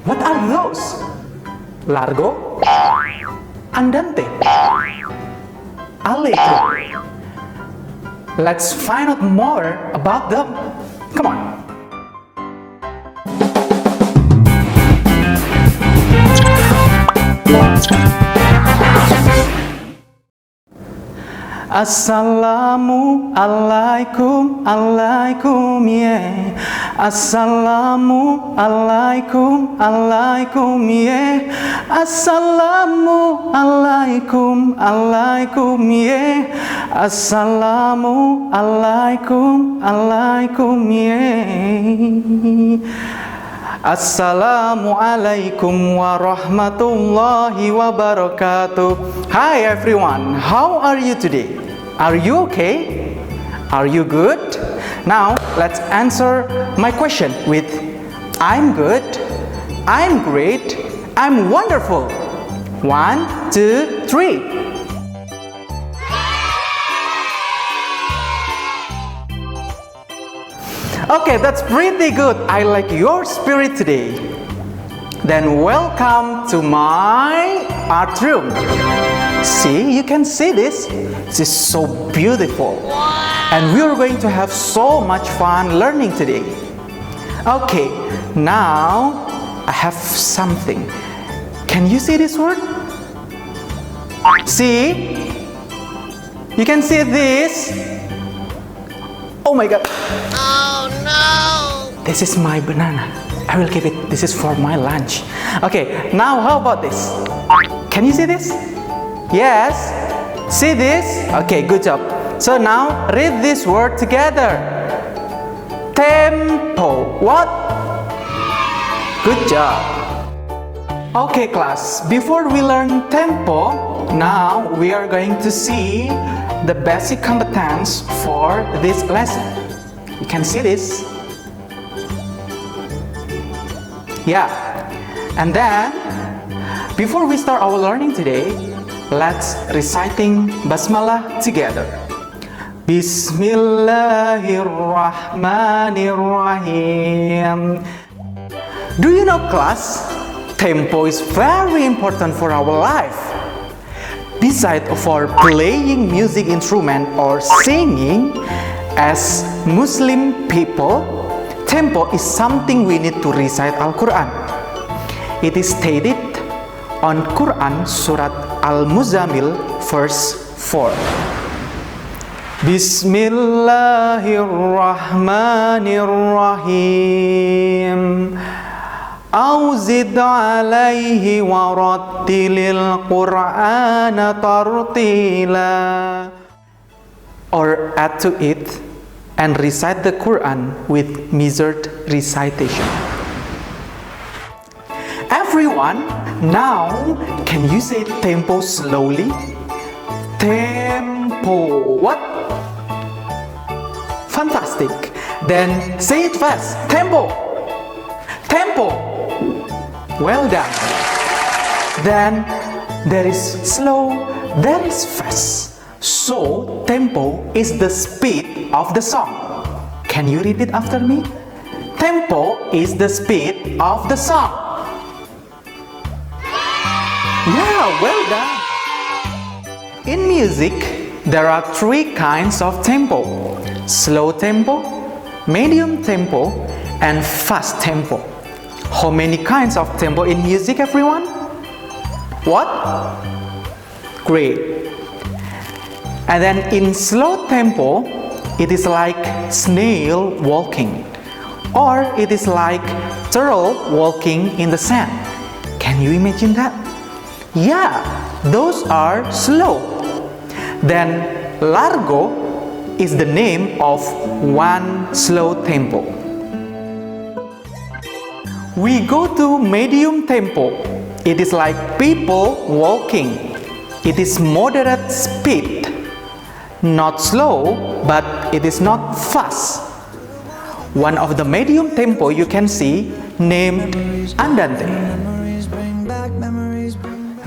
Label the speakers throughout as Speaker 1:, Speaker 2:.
Speaker 1: What are those? Largo, Andante, Allegro. Let's find out more about them. Come on. Assalamu alaikum, alaikum, yeah. Assalamu alaikum, alaikum, yeah. Assalamu alaikum, alaikum, yeah. Assalamu alaikum, alaikum, yeah. Assalamu alaikum warahmatullahi wabarakatuh. Hi everyone, how are you today? Are you okay? Are you good? Now let's answer my question with I'm good, I'm great, I'm wonderful. 1, 2, 3. Okay, that's pretty good. I like your spirit today. Then welcome to my art room. See, you can see this. This is so beautiful. And we are going to have so much fun learning today. Okay, now I have something. Can you see this word? See? You can see this. Oh my God.
Speaker 2: Oh no!
Speaker 1: This is my banana. I will keep it. This is for my lunch. Okay, now how about this? Can you see this? Yes? See this? Okay, good job. So now read this word together. Tempo. What? Good job. Okay, class. Before we learn tempo, now we are going to see the basic competence for this lesson. You can see this. Yeah. And then, before we start our learning today, let's reciting Bismillah together. Bismillahirrahmanirrahim. Do you know, class? Tempo is very important for our life. Besides for playing music instrument or singing, as Muslim people, tempo is something we need to recite Al-Quran. It is stated on Quran Surat Al-Muzammil verse 4. Bismillahirrahmanirrahim. Auzid alaihi warattilil Qur'ana tartila. Or add to it and recite the Quran with measured recitation. Everyone, now can you say tempo slowly? Tempo. What? Fantastic. Then say it fast. Tempo. Tempo. Well done. Then there is slow, there is fast. So tempo is the speed of the song. Can you read it after me? Tempo is the speed of the song. Yeah, well done. In music, there are 3 kinds of tempo: slow tempo, medium tempo, and fast tempo. How many kinds of tempo in music, everyone? What? Great. And then in slow tempo, it is like snail walking, or it is like turtle walking in the sand. Can you imagine that? Yeah, those are slow. Then largo is the name of one slow tempo. We go to medium tempo. It is like people walking. It is moderate speed. Not slow, but it is not fast. One of the medium tempo you can see named andante.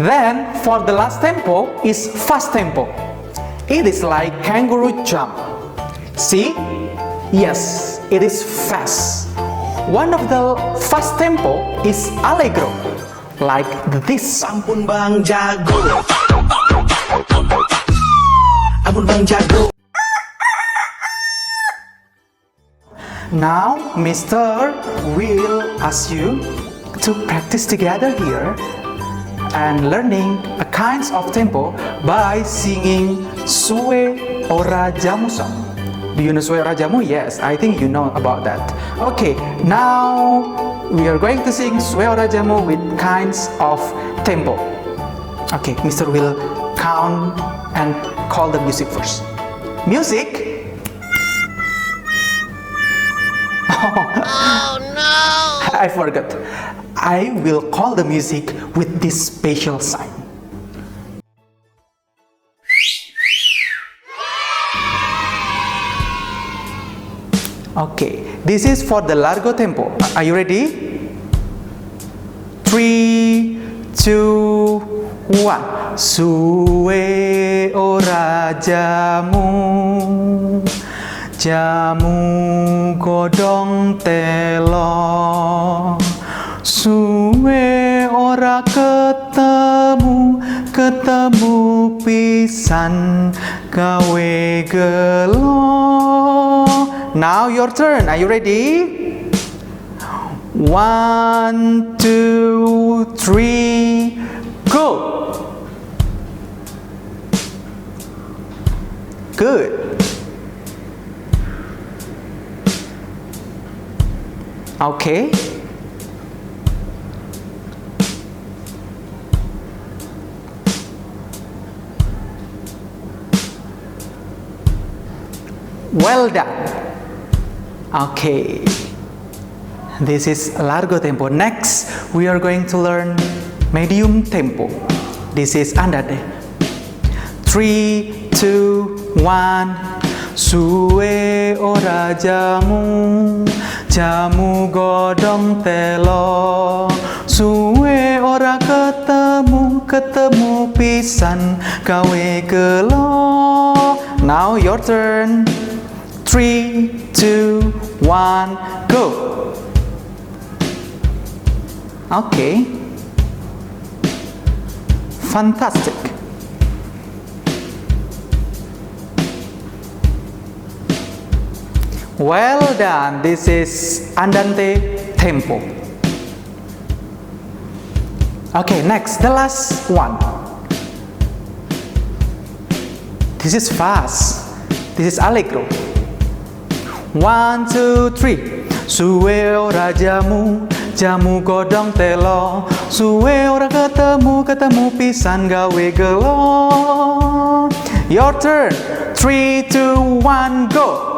Speaker 1: Then for the last tempo is fast tempo. It is like kangaroo jump. See? Yes, it is fast. One of the fast tempo is Allegro, like this.
Speaker 3: Sampun Bang Jago, Ampun Bang Jago.
Speaker 1: Now, Mr. will ask you to practice together here and learning a kinds of tempo by singing Suwe Ora Jamu song. Do you know Suwe Ora Jamu? Yes, I think you know about that. Okay, now we are going to sing Suwe Ora Jamu with kinds of tempo. Okay, Mr. will count and call the music first. Music.
Speaker 2: Oh no!
Speaker 1: I forgot. I will call the music with this special sign. Okay, this is for the Largo Tempo. Are you ready? 3, 2, 1. Suwe ora jamu, jamu godong telo. Suwe ora ketemu, ketemu pisan gawe gelo. Now your turn. Are you ready? 1, 2, 3, go. Good. Okay. Well done. Okay. This is Largo Tempo. Next, we are going to learn medium tempo. This is andante. 3, 2, 1. Suwe ora jamu, jamu godong telo. Suwe ora ketemu, ketemu pisan gawe gelo. Now your turn. 3, 2, 1, go. Okay. Fantastic. Well done. This is andante tempo. Okay, next, the last one. This is fast. This is Allegro. 1, 2, 3. Suwe ora jamu, jamu godong telo. Suwe ora ketemu, ketemu pisan gawe gelo. Your turn. 3, 2, 1, go.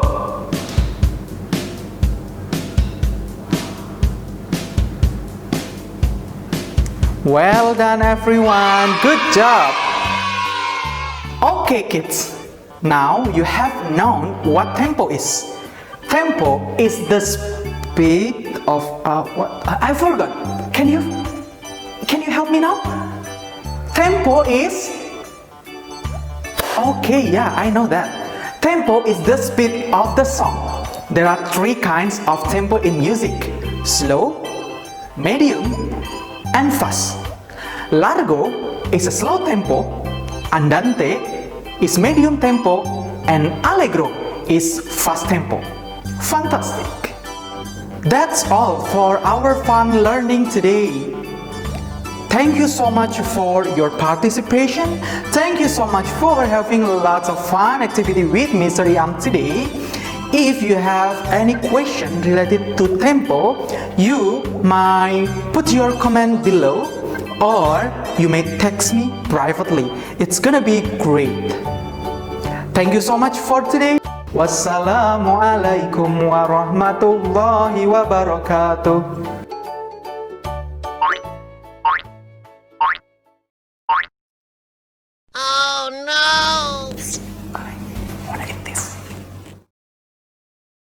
Speaker 1: Well done, everyone. Good job. Okay, kids. Now you have known what tempo is. Tempo is the speed of what I forgot. Can you help me now? Tempo is okay. Yeah, I know that. Tempo is the speed of the song. There are 3 kinds of tempo in music: slow, medium, and fast. Largo is a slow tempo, andante is medium tempo, and Allegro is fast tempo. Fantastic! That's all for our fun learning today. Thank you so much for your participation. Thank you so much for having lots of fun activity with Mr. Imam today. If you have any question related to tempo, you might put your comment below, or you may text me privately. It's gonna be great. Thank you so much for today. Wassalamualaikum warahmatullahi wabarakatuh.